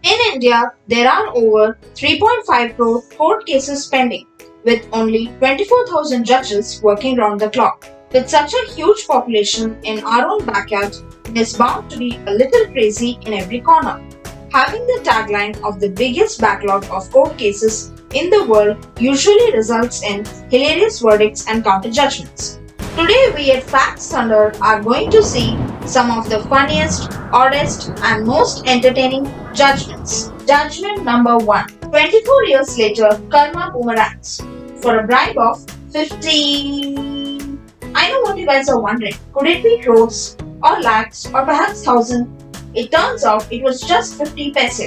In India, there are over 3.5 crore court cases pending, with only 24,000 judges working round the clock. With such a huge population in our own backyard, there's bound to be a little crazy in every corner. Having the tagline of the biggest backlog of court cases in the world usually results in hilarious verdicts and counter judgments. Today, we at Facts Thunder are going to see some of the funniest, oddest, and most entertaining judgments. Judgment number 1. 24 years later, karma boomerangs. For a bribe of 50. I know what you guys are wondering. Could it be crores, or lakhs, or perhaps thousands? It turns out it was just 50 paise.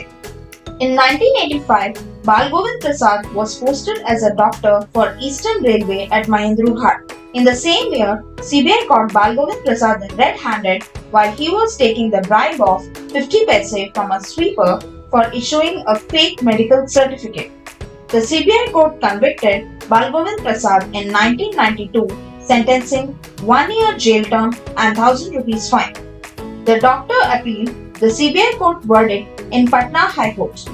In 1985, Balgovind Prasad was posted as a doctor for Eastern Railway at Mahendrughat. In the same year, CBI caught Balgovind Prasad red-handed while he was taking the bribe of 50 paise from a sweeper for issuing a fake medical certificate. The CBI court convicted Balgovind Prasad in 1992, sentencing 1 year jail term and 1,000 rupees fine. The doctor appealed the CBI court verdict in Patna High Court.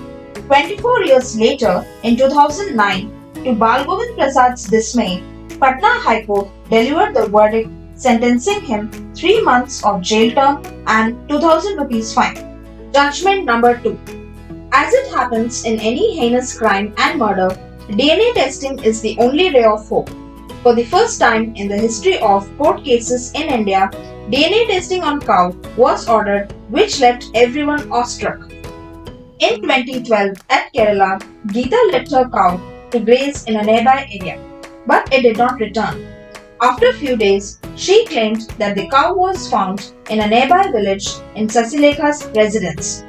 24 years later, in 2009, to Balgovind Prasad's dismay, Patna High Court delivered the verdict sentencing him 3 months of jail term and 2,000 rupees fine. Judgment number 2. As it happens in any heinous crime and murder, DNA testing is the only ray of hope. For the first time in the history of court cases in India, DNA testing on cow was ordered, which left everyone awestruck. In 2012 at Kerala, Geeta left her cow to graze in a nearby area, but it did not return. After a few days, she claimed that the cow was found in a nearby village in Sasilekha's residence.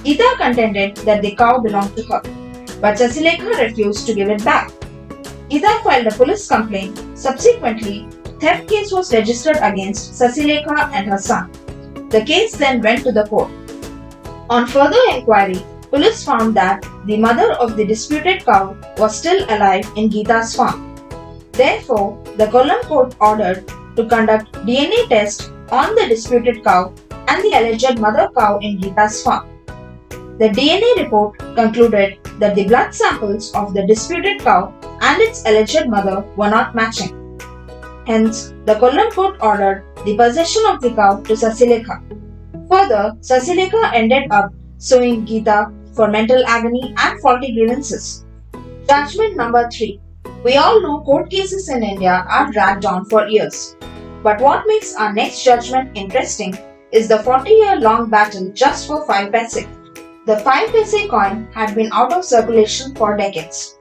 Geeta contended that the cow belonged to her, but Sasilekha refused to give it back. Geeta filed a police complaint. Subsequently, theft case was registered against Sasilekha and her son. The case then went to the court. On further inquiry, police found that the mother of the disputed cow was still alive in Geeta's farm. Therefore, the Kollam court ordered to conduct DNA test on the disputed cow and the alleged mother cow in Geeta's farm. The DNA report concluded that the blood samples of the disputed cow and its alleged mother were not matching. Hence, the Kollam court ordered the possession of the cow to Sasilekha. Further, Sasilekha ended up suing Geeta for mental agony and faulty grievances. Judgment number 3. We all know court cases in India are dragged on for years. But what makes our next judgment interesting is the 40-year-long battle just for 5 paise. The 5 paise coin had been out of circulation for decades.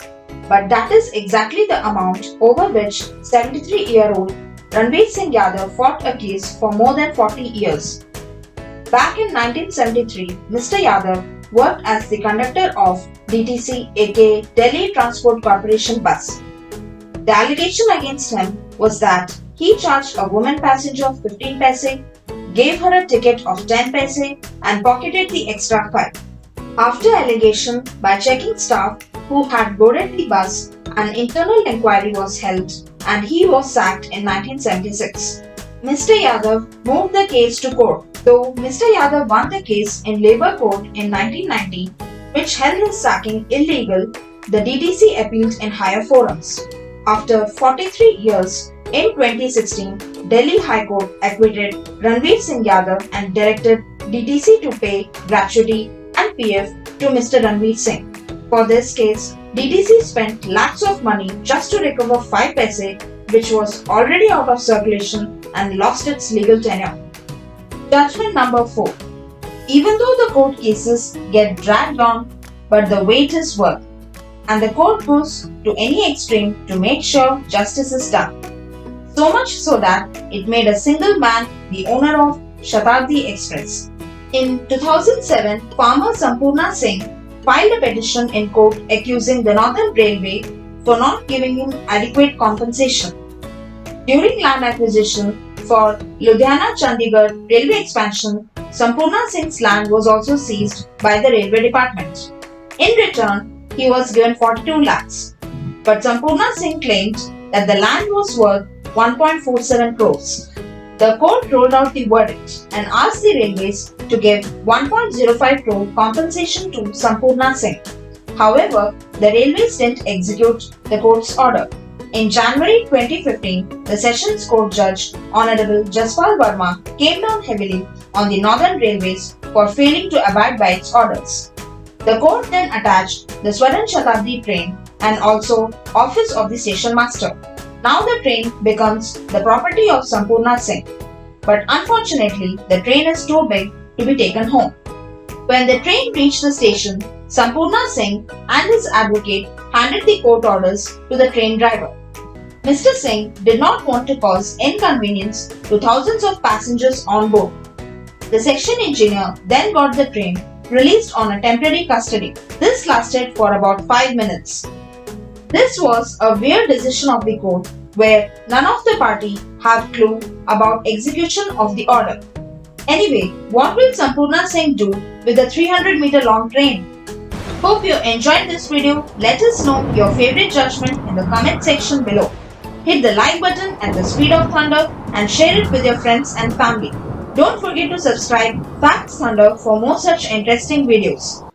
But that is exactly the amount over which 73-year-old Ranveer Singh Yadav fought a case for more than 40 years. Back in 1973, Mr. Yadav worked as the conductor of DTC aka Delhi Transport Corporation bus. The allegation against him was that he charged a woman passenger 15 paise, gave her a ticket of 10 paise and pocketed the extra 5. After allegation by checking staff who had boarded the bus, an internal inquiry was held and he was sacked in 1976. Mr. Yadav moved the case to court. Though Mr. Yadav won the case in Labour Court in 1990, which held his sacking illegal, the DTC appealed in higher forums. After 43 years, in 2016, Delhi High Court acquitted Ranveer Singh Yadav and directed DTC to pay gratuity and PF to Mr. Ranveer Singh. For this case, DTC spent lakhs of money just to recover 5 paise, which was already out of circulation and lost its legal tenure. Judgment number 4. Even though the court cases get dragged on, but the wait is worth, and the court goes to any extreme to make sure justice is done. So much so that it made a single man the owner of Shatabdi Express. In 2007, farmer Sampurna Singh filed a petition in court accusing the Northern Railway for not giving him adequate compensation. During land acquisition for Ludhiana-Chandigarh railway expansion, Sampurna Singh's land was also seized by the railway department. In return, he was given 42 lakhs. But Sampurna Singh claimed that the land was worth 1.47 crores. The court rolled out the verdict and asked the railways to give 1.05 crore compensation to Sampurna Singh. However, the railways didn't execute the court's order. In January 2015, the Sessions Court Judge Honorable Jaspal Verma came down heavily on the Northern Railways for failing to abide by its orders. The court then attached the Swarn Shatabdi train and also office of the station master. Now the train becomes the property of Sampurna Singh. But unfortunately, the train is too big to be taken home. When the train reached the station, Sampurna Singh and his advocate handed the court orders to the train driver. Mr. Singh did not want to cause inconvenience to thousands of passengers on board. The section engineer then got the train released on a temporary custody. This lasted for about 5 minutes. This was a weird decision of the court where none of the party have clue about execution of the order. Anyway, what will Sampurna Singh do with the 300-meter long train? Hope you enjoyed this video. Let us know your favorite judgment in the comment section below. Hit the like button at the speed of thunder and share it with your friends and family. Don't forget to subscribe Facts Thunder for more such interesting videos.